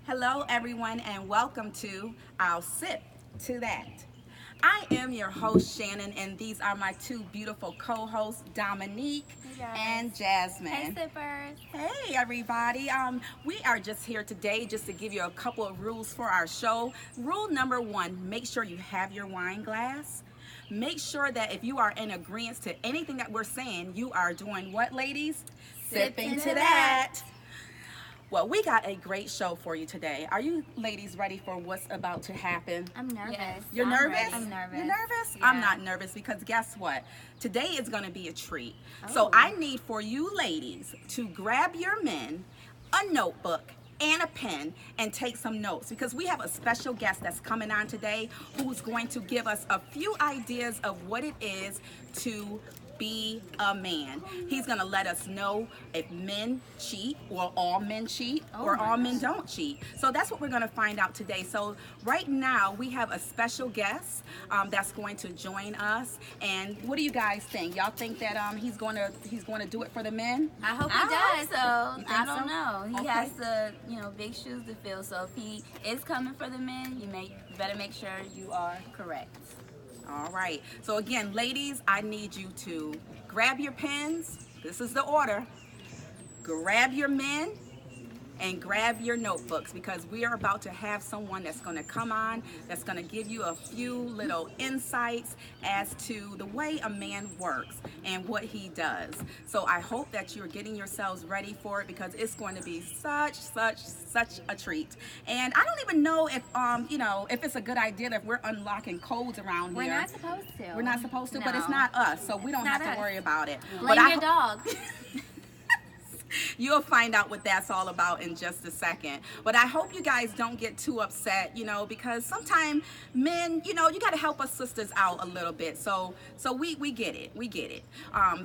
Hello, everyone, and welcome to I'll Sip to That. I am your host, Shannon, and these are my two beautiful co-hosts, Dominique Hey guys. and Hey Jasmine. sippers. Hey, everybody. We are just here today just to give you a couple of rules for our show. Rule number one, make sure you have your wine glass. Make sure that if you are in agreement to anything that we're saying, you are doing what, ladies? Sipping Sipping to to that. that. Well, we got a great show for you today. Are you ladies ready for what's about to happen? I'm nervous. Yes, You're I'm nervous? ready. I'm nervous. You're nervous? Yeah. I'm not nervous because guess what? Today is going to be a treat. So Oh. I need for you ladies to grab your men a notebook and a pen and take some notes because we have a special guest that's coming on today who's going to give us a few ideas of what it is to be a man. He's going to let us know if men cheat or all men cheat or my all men don't cheat. So that's what we're going to find out today. So right now we have a special guest that's going to join us. And what do you guys think? Y'all think that he's going to do it for the men? I hope he I does. hope so. You think I don't so? know. He Okay. has to, big shoes to fill. So if he is coming for the men, you better make sure you are correct. All right. So again, ladies, I need you to grab your pens. This is the order. Grab your men and grab your notebooks because we are about to have someone that's going to come on that's going to give you a few little insights as to the way a man works and what he does. So I hope that you're getting yourselves ready for it because it's going to be such a treat. And I don't even know if if it's a good idea if we're unlocking codes around We're here. not supposed to. We're not supposed to, but it's No. not us, so we don't not have to us. worry about it. Blame But your dog. You'll find out what that's all about in just a second. But I hope you guys don't get too upset, because sometimes men, you got to help us sisters out a little bit. So we get it. We get it.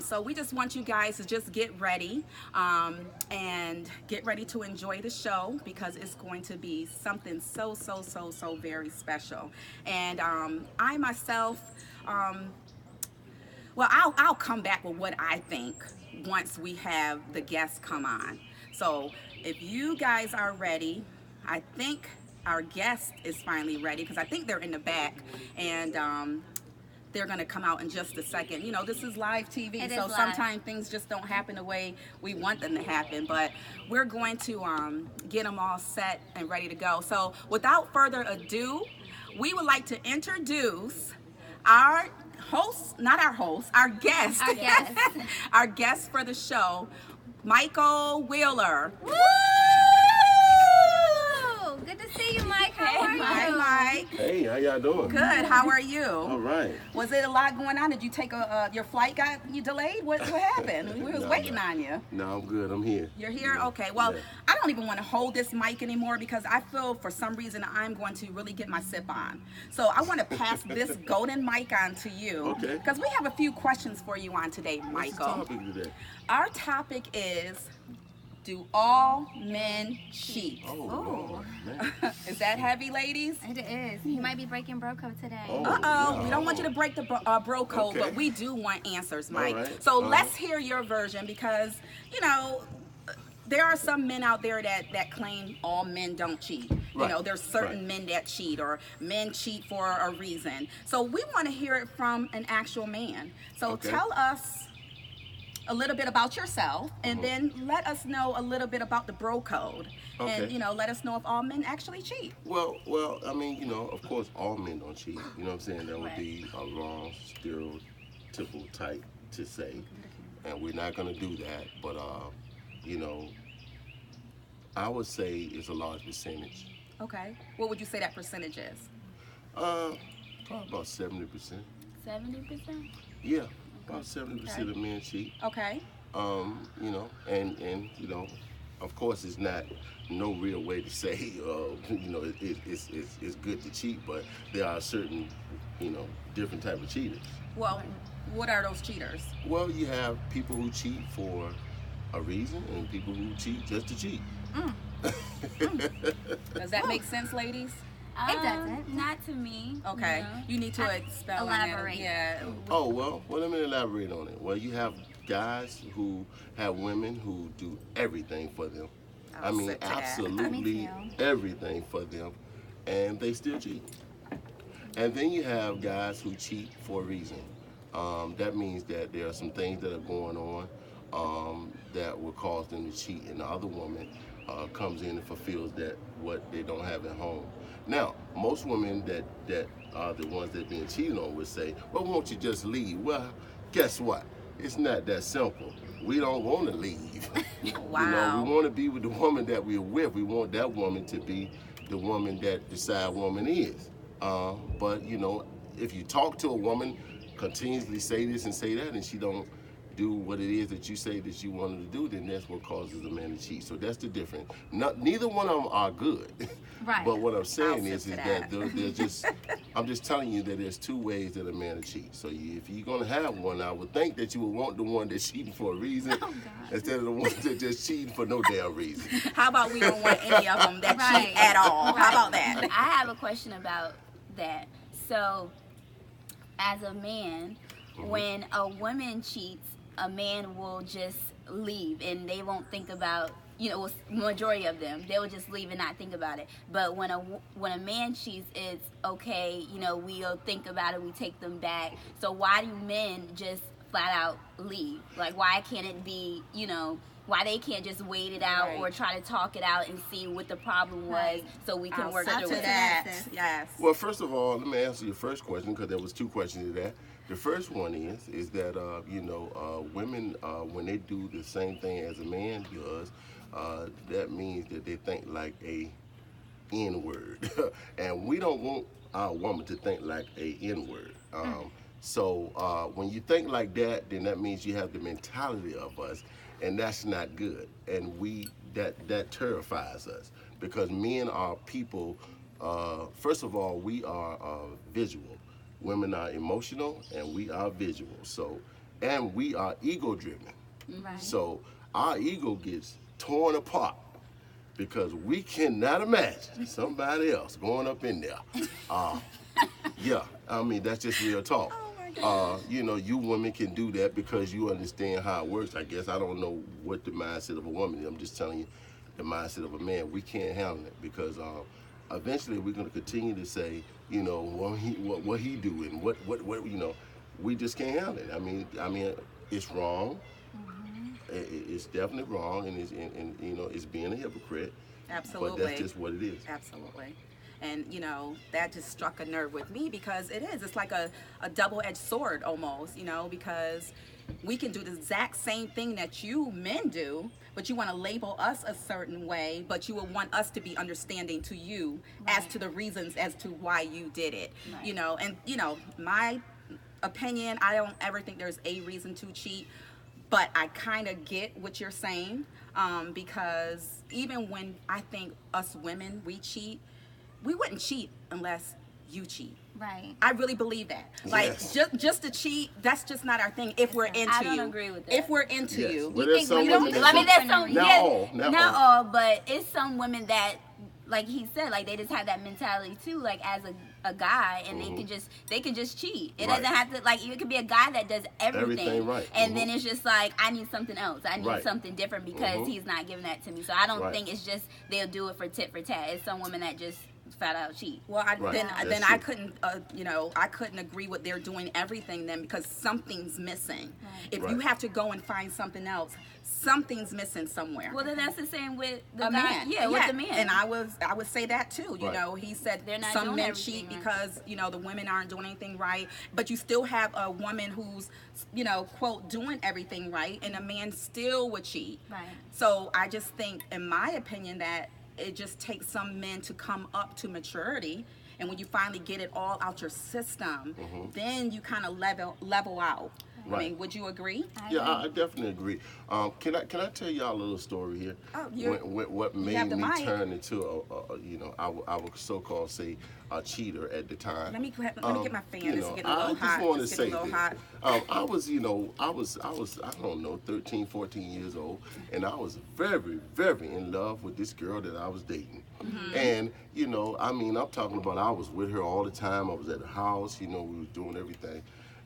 So we just want you guys to just get ready and get ready to enjoy the show because it's going to be something so very special. And I myself, well, I'll come back with what I think once we have the guests come on. So if you guys are ready, I think our guest is finally ready because I think they're in the back and they're going to come out in just a second. This is live TV, It so is live. sometimes things just don't happen the way we want them to happen. But we're going to get them all set and ready to go. So without further ado, we would like to introduce our host, not our host, our guest. Our guest. Our guest for the show, Michael Wheeler. Woo! Good to see you, Mike. How are you? Hi, Mike. Hey, how y'all doing? Good. How are you? All right. Was it a lot going on? Did you take your flight got you delayed? What happened? We was No, waiting no. on you. No, I'm good. I'm here. You're here? Yeah. Okay. Well, Yeah. I don't even want to hold this mic anymore because I feel for some reason I'm going to really get my sip on. So I want to pass this golden mic on to you. Okay. Because we have a few questions for you on today, What's the Michael. topic today? Our topic is, do all men cheat? Oh, Ooh. Lord, man. Is that heavy, ladies? It is. You might be breaking bro code today. Oh. Uh-oh, we don't want you to break the bro code, Okay. but we do want answers, Mike. right, So all let's right. hear your version because, there are some men out there that claim all men don't cheat. Right, There's certain right. men that cheat or men cheat for a reason. So we want to hear it from an actual man. So Okay. tell us a little bit about yourself and Uh-huh. then let us know a little bit about the bro code. Okay. And, let us know if all men actually cheat. Well, I mean, of course, all men don't cheat. You know what I'm saying? That would be a wrong, stereotypical type to say. And we're not going to do that. But, I would say it's a large percentage. Okay. What would you say that percentage is? Probably about 70%. 70%? Yeah, about 70% of men cheat. Okay. And of course, it's not no real way to say, it's good to cheat, but there are certain, different type of cheaters. Well, what are those cheaters? Well, you have people who cheat for a reason, and people who cheat just to cheat. Does that make sense, ladies? It doesn't. Not to me. Okay. No. You need to expel on Elaborate. that. Yeah. Oh, well, let me elaborate on it. Well, you have guys who have women who do everything for them. I mean, sit to that. absolutely Me everything for them, and they still cheat. And then you have guys who cheat for a reason. That means that there are some things that are going on that will cause them to cheat, and the other woman comes in and fulfills that what they don't have at home. Now, most women that are the ones that are being cheated on would say, "Well, won't you just leave?" Well, guess what? It's not that simple. We don't want to leave. Wow. You know, we want to be with the woman that we're with. We want that woman to be the woman that the side woman is. But you know, if you talk to a woman, continuously say this and say that, and she don't do what it is that you say that you want her to do, then that's what causes a man to cheat. So that's the difference. Neither one of them are good. Right. But what I'm saying I'll is sit to that that. they're just, I'm just telling you that there's two ways that a man to cheat. So if you're gonna have one, I would think that you would want the one that's cheating for a reason instead of the ones that just cheating for no damn reason. How about we don't want any of them that Right. cheat at all? How about that? I have a question about that. So, as a man, when a woman cheats, a man will just leave and they won't think about, you know, majority of them, they will just leave and not think about it. But when a man cheats, it's okay, you know, we'll think about it, we take them back. So why do men just flat out leave? Like, why can't it be, you know, why they can't just wait it out or Right. try to talk it out and see what the problem was Right. so we can I'll work sit through to it? that. Sis. Yes. Well, first of all, let me answer your first question because there was two questions to that. The first one is that women when they do the same thing as a man does, that means that they think like a N-word, and we don't want our woman to think like a N-word. So when you think like that, then that means you have the mentality of us, and that's not good. And that terrifies us because men are people. First of all, we are visual. Women are emotional, and we are visual. So, and we are ego-driven. Right. So our ego gets torn apart because we cannot imagine somebody else going up in there. Yeah, I mean, that's just real talk. You know, you women can do that because you understand how it works, I guess. I don't know what the mindset of a woman is. I'm just telling you the mindset of a man. We can't handle it because eventually we're going to continue to say, you know, what he doing, what you know, we just can't handle it. I mean, it's wrong. It's definitely wrong, and you know, it's being a hypocrite. Absolutely. But that's just what it is. Absolutely. And, you know, that just struck a nerve with me because it is. It's like a double-edged sword almost, you know, because we can do the exact same thing that you men do, but you want to label us a certain way, but you would want us to be understanding to you as to the reasons as to why you did it, you know. And, you know, my opinion, I don't ever think there's a reason to cheat, but I kind of get what you're saying because even when I think us women, we cheat, we wouldn't cheat unless you cheat. Right. I really believe that. Like, Yes. just to cheat, that's just not our thing. If we're into you, I don't agree with that. If we're into Yes. you, But there's some women that I mean, there's don't. some, Not yeah, all, not not all. all, but it's some women that, like he said, like they just have that mentality too, like as a guy, and they can just cheat. It Right. doesn't have to, like, it could be a guy that does everything, Everything right. and then it's just like, I need something else. I need Right. something different because he's not giving that to me. So I don't Right. think it's just they'll do it for tit for tat. It's some women that just flat out cheat. well, Right. then That's I true. couldn't, you know, I couldn't agree with they're doing everything then because something's missing. If you Right. have to go and find something else, something's missing somewhere. Well, then that's the same with the A guy. man, Yeah, with the man. and I would say that too. You Right. know, he said They're not some doing men everything cheat right. because you know the women aren't doing anything right, but you still have a woman who's, you know, quote doing everything right, and a man still would cheat. Right. So I just think, in my opinion, that it just takes some men to come up to maturity, and when you finally get it all out your system, then you kind of level out. I Right. mean, would you agree? Yeah, I definitely agree. Can I tell y'all a little story here? Oh, you're- what you made have the me mic. turn into I would so-called say a cheater at the time. Let me get my fan. You It's know, getting a little I hot. just want to It's say getting a little this. hot. I was I don't know 13, 14 years old, and I was very, very in love with this girl that I was dating. And you know, I mean, I'm talking about I was with her all the time. I was at her house. You know, we were doing everything.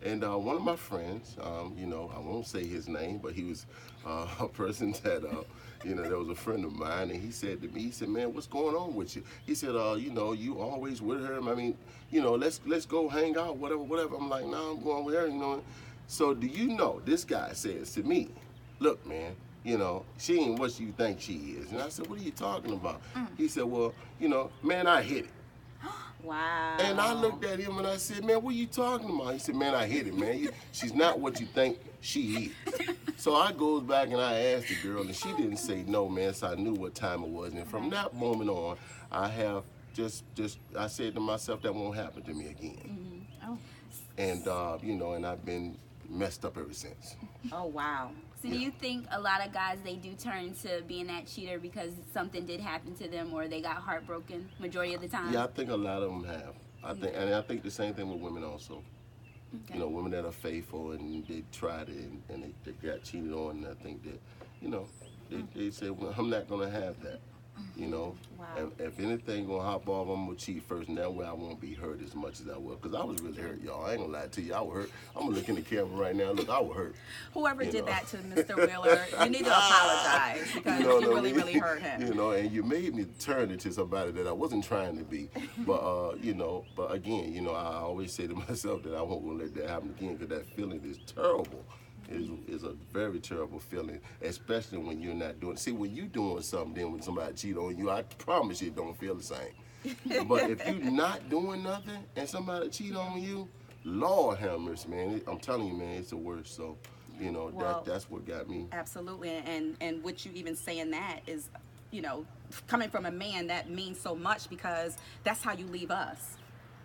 And one of my friends, you know, I won't say his name, but he was a person that, you know, that was a friend of mine, and he said to me, he said, man, what's going on with you? He said, you know, you always with her. I mean, you know, let's go hang out, whatever. I'm like, nah, I'm going with her, you know. So do you know, this guy says to me, look, man, you know, she ain't what you think she is. And I said, what are you talking about? He said, well, you know, man, I hit it. Wow. And I looked at him and I said, man, what are you talking about? He said, man, I hit it, man. She's not what you think she is. So I goes back and I asked the girl, and she didn't say no, man, so I knew what time it was. And from that moment on, I have I said to myself, that won't happen to me again. Oh. And, you know, and I've been messed up ever since. Oh, wow. So do you think a lot of guys, they do turn to being that cheater because something did happen to them or they got heartbroken majority of the time? Yeah, I think a lot of them have. I think the same thing with women also. Okay. You know, women that are faithful and they tried it and they got cheated on, and I think that, you know, they say, well, I'm not gonna have that. You know, Wow. if anything gonna hop off, I'm gonna cheat first, and that way I won't be hurt as much as I was. Cause I was really hurt, y'all. I ain't gonna lie to you, I was hurt. I'm gonna look in the camera right now. Look, I was hurt. Whoever You did know. that to Mr. Wheeler, you need to apologize because know you what I really, mean? really hurt him. You know, and you made me turn into somebody that I wasn't trying to be. But you know, but again, you know, I always say to myself that I won't gonna let that happen again, because that feeling is terrible. Is a very terrible feeling, especially when you're not doing. See, when you're doing something, then when somebody cheat on you, I promise you, it don't feel the same. But if you're not doing nothing and somebody cheat on you, Lord have mercy, man. I'm telling you, man, it's the worst. So, you know, Well, that's what got me. Absolutely, and what you even saying that is, you know, coming from a man, that means so much because that's how you leave us.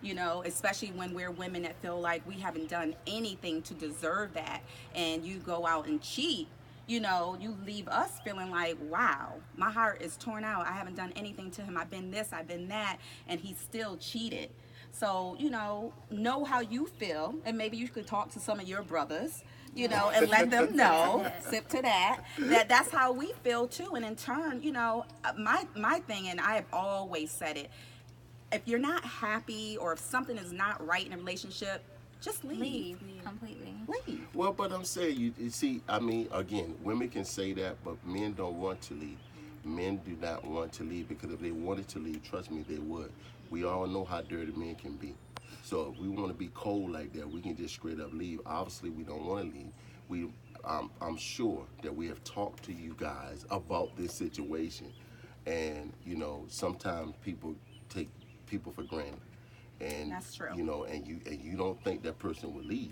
You know, especially when we're women that feel like we haven't done anything to deserve that, and you go out and cheat, you know, you leave us feeling like, wow, my heart is torn out. I haven't done anything to him. I've been this, I've been that, and he still cheated. So, you know how you feel, and maybe you could talk to some of your brothers, you know, and let them know, sip to that's how we feel too. And in turn, you know, my thing, and I have always said it, if you're not happy or if something is not right in a relationship, just leave. Completely. Leave. Well, but I'm saying, you see, I mean, again, women can say that, but men don't want to leave. Men do not want to leave, because if they wanted to leave, trust me, they would. We all know how dirty men can be. So if we want to be cold like that, we can just straight up leave. Obviously, we don't want to leave. I'm sure that we have talked to you guys about this situation, and you know, sometimes people take people for granted, and That's true. you know, and you don't think that person will leave,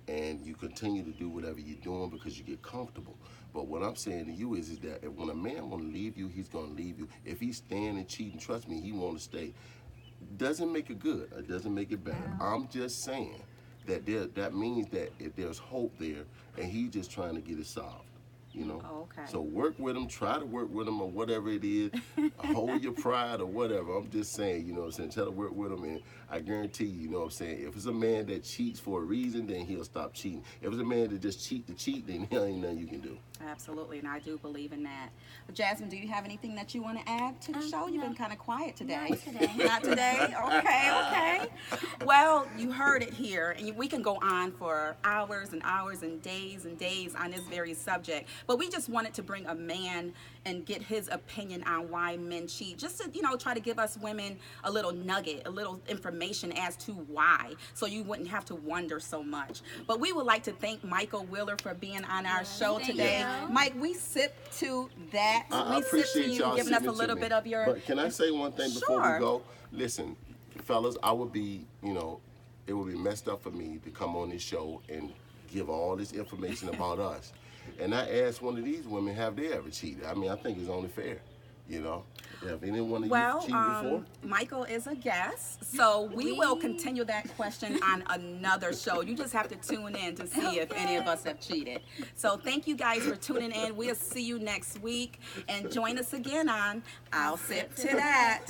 and you continue to do whatever you're doing because you get comfortable. But what I'm saying to you is that if when a man want to leave you, he's gonna leave you. If he's staying and cheating, trust me, he want to stay. Doesn't make it good. It doesn't make it better. I'm just saying that that means that if there's hope there, and he's just trying to get it solved. You know, Oh, okay. So work with him, try to work with him, or whatever it is. Hold your pride or whatever. I'm just saying, you know what I'm saying, try to work with him, and I guarantee you, you know what I'm saying, if it's a man that cheats for a reason, then he'll stop cheating. If it's a man that just cheat to cheat, then there ain't nothing you can do. Absolutely, and I do believe in that. But Jasmine, do you have anything that you want to add to the show? You've no. been kind of quiet today. Not today. Not today? Okay. Well, you heard it here, and we can go on for hours and hours and days on this very subject. But we just wanted to bring a man and get his opinion on why men cheat, just to, you know, try to give us women a little nugget, a little information as to why, so you wouldn't have to wonder so much. But we would like to thank Michael Wheeler for being on our show thank today. you. Mike, we sip to that. I We sip to appreciate you y'all giving us a sitting to little me. bit of your. But can I say one thing before Sure. we go? Listen, fellas, I would be, you know, it would be messed up for me to come on this show and give all this information about us. And I asked one of these women, have they ever cheated? I mean, I think it's only fair, you know. Have any one of you cheated before? Michael is a guest, so we will continue that question on another show. You just have to tune in to see if any of us have cheated. So thank you guys for tuning in. We'll see you next week, and join us again on I'll Sip to That.